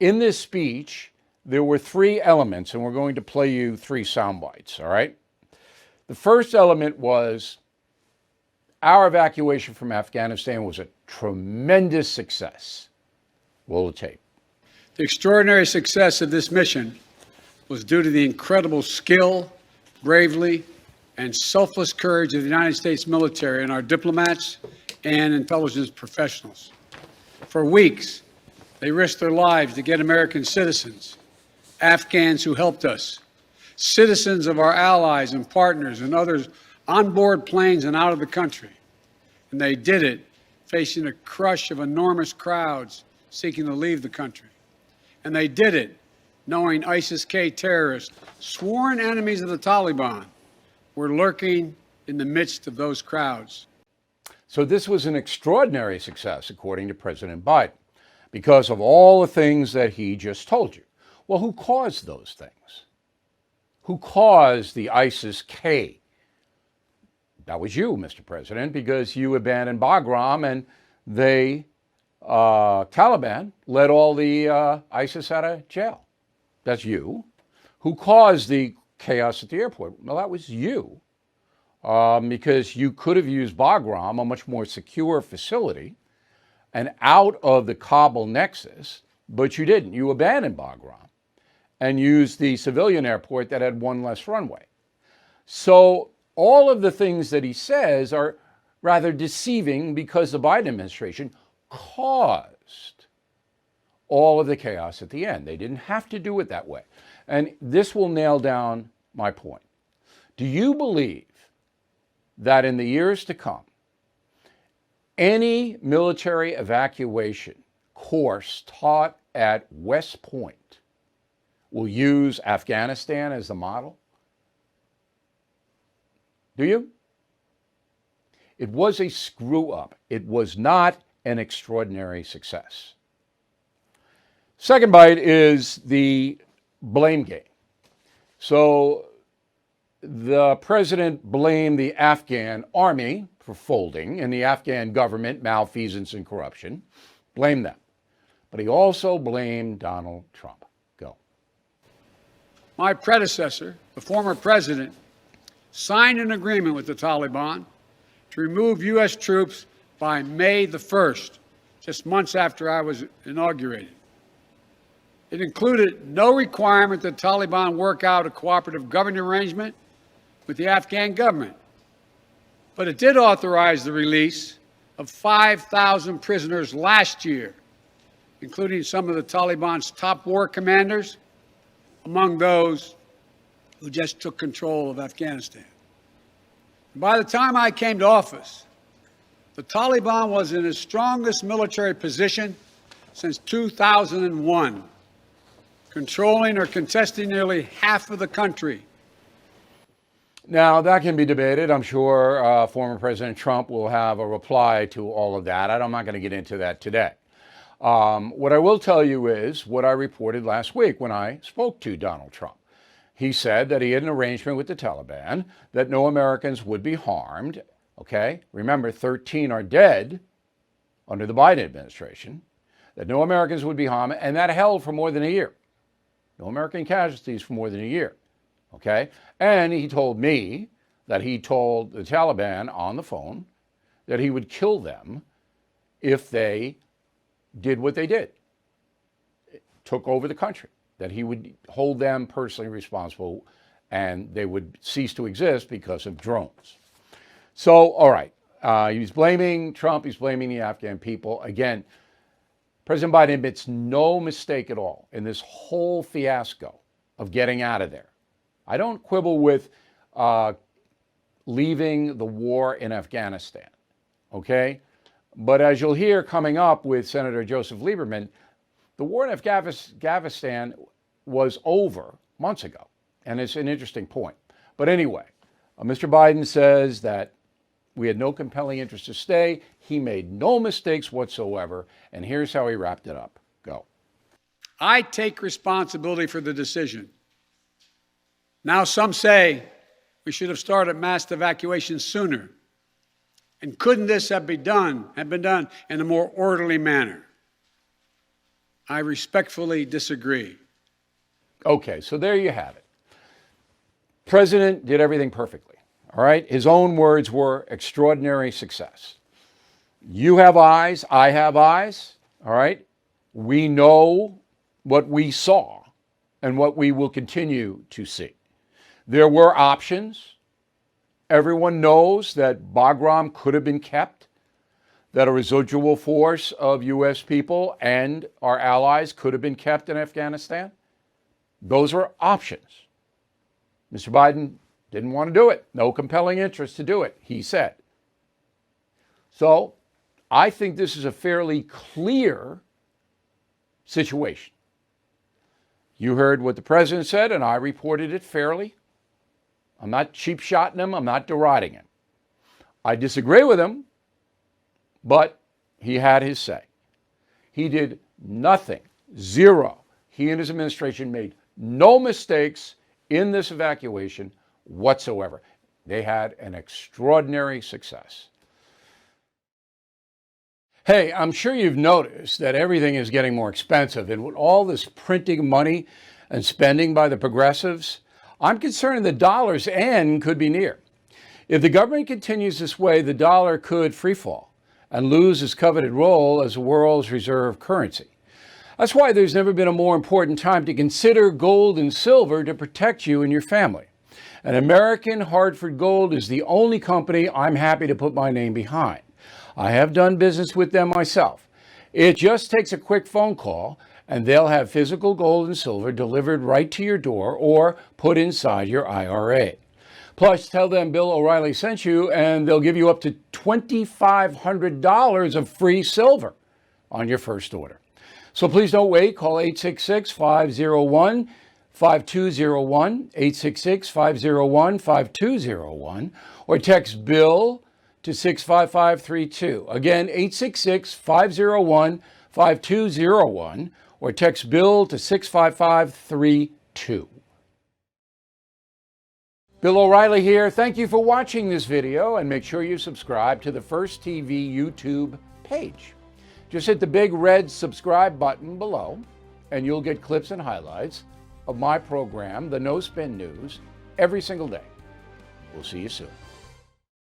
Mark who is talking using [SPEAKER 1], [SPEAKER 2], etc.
[SPEAKER 1] In this speech, there were three elements, and we're going to play you three sound bites, all right? The first element was our evacuation from Afghanistan was a tremendous success. Roll the tape.
[SPEAKER 2] The extraordinary success of this mission was due to the incredible skill, bravery, and selfless courage of the United States military and our diplomats and intelligence professionals. For weeks, they risked their lives to get American citizens, Afghans who helped us, citizens of our allies and partners and others on board planes and out of the country. And they did it facing a crush of enormous crowds seeking to leave the country. And they did it knowing ISIS-K terrorists, sworn enemies of the Taliban, were lurking in the midst of those crowds.
[SPEAKER 1] So this was an extraordinary success, according to President Biden, because of all the things that he just told you. Well, who caused those things? Who caused the ISIS-K? That was you, Mr. President, because you abandoned Bagram and they, Taliban, let all the ISIS out of jail. That's you. Who caused the chaos at the airport? Well, that was you, because you could have used Bagram, a much more secure facility, and out of the Kabul nexus, but you didn't. You abandoned Bagram and used the civilian airport that had one less runway. So all of the things that he says are rather deceiving because the Biden administration caused all of the chaos at the end. They didn't have to do it that way. And this will nail down my point. Do you believe that in the years to come, any military evacuation course taught at West Point will use Afghanistan as the model? Do you? It was a screw up. It was not an extraordinary success. Second bite is the blame game. So the president blamed the Afghan army for folding and the Afghan government malfeasance and corruption. Blamed them. But he also blamed Donald Trump. Go.
[SPEAKER 2] My predecessor, the former president, signed an agreement with the Taliban to remove U.S. troops by May the 1st, just months after I was inaugurated. It included no requirement that the Taliban work out a cooperative government arrangement with the Afghan government. But it did authorize the release of 5,000 prisoners last year, including some of the Taliban's top war commanders, among those who just took control of Afghanistan. By the time I came to office, the Taliban was in its strongest military position since 2001, controlling or contesting nearly half of the country.
[SPEAKER 1] Now, that can be debated. I'm sure former President Trump will have a reply to all of that. I'm not going to get into that today. What I will tell you is what I reported last week when I spoke to Donald Trump. He said that he had an arrangement with the Taliban that no Americans would be harmed. Okay? Remember, 13 are dead under the Biden administration, that no Americans would be harmed, and that held for more than a year. No American casualties for more than a year. Okay? And he told me that he told the Taliban on the phone that he would kill them if they did what they did, took over the country, that he would hold them personally responsible and they would cease to exist because of drones. So, all right, he's blaming Trump, he's blaming the Afghan people. Again, President Biden admits no mistake at all in this whole fiasco of getting out of there. I don't quibble with leaving the war in Afghanistan, okay? But as you'll hear coming up with Senator Joseph Lieberman, the war in Afghanistan was over months ago, and it's an interesting point. But anyway, Mr. Biden says that we had no compelling interest to stay. He made no mistakes whatsoever, and here's how he wrapped it up. Go.
[SPEAKER 2] I take responsibility for the decision. Now some say we should have started mass evacuation sooner. And couldn't this have been done in a more orderly manner? I respectfully disagree.
[SPEAKER 1] Okay, so there you have it. President did everything perfectly. All right. His own words were extraordinary success. You have eyes. I have eyes. All right. We know what we saw and what we will continue to see. There were options. Everyone knows that Bagram could have been kept, that a residual force of U.S. people and our allies could have been kept in Afghanistan. Those are options. Mr. Biden didn't want to do it. No compelling interest to do it, he said. So I think this is a fairly clear situation. You heard what the president said, and I reported it fairly. I'm not cheap-shotting him. I'm not deriding him. I disagree with him, but he had his say. He did nothing, zero. He and his administration made no mistakes in this evacuation whatsoever. They had an extraordinary success. Hey, I'm sure you've noticed that everything is getting more expensive, and with all this printing money and spending by the progressives, I'm concerned the dollar's end could be near. If the government continues this way, the dollar could freefall and lose its coveted role as the world's reserve currency. That's why there's never been a more important time to consider gold and silver to protect you and your family. And American Hartford Gold is the only company I'm happy to put my name behind. I have done business with them myself. It just takes a quick phone call, and they'll have physical gold and silver delivered right to your door or put inside your IRA. Plus, tell them Bill O'Reilly sent you, and they'll give you up to $2,500 of free silver on your first order. So please don't wait. Call 866-501-5201, 866-501-5201, or text BILL to 65532. Again, 866-501-5201, or text BILL to 65532. Bill O'Reilly here. Thank you for watching this video, and make sure you subscribe to the First TV YouTube page. Just hit the big red subscribe button below, and you'll get clips and highlights of my program, The No Spin News, every single day. We'll see you soon.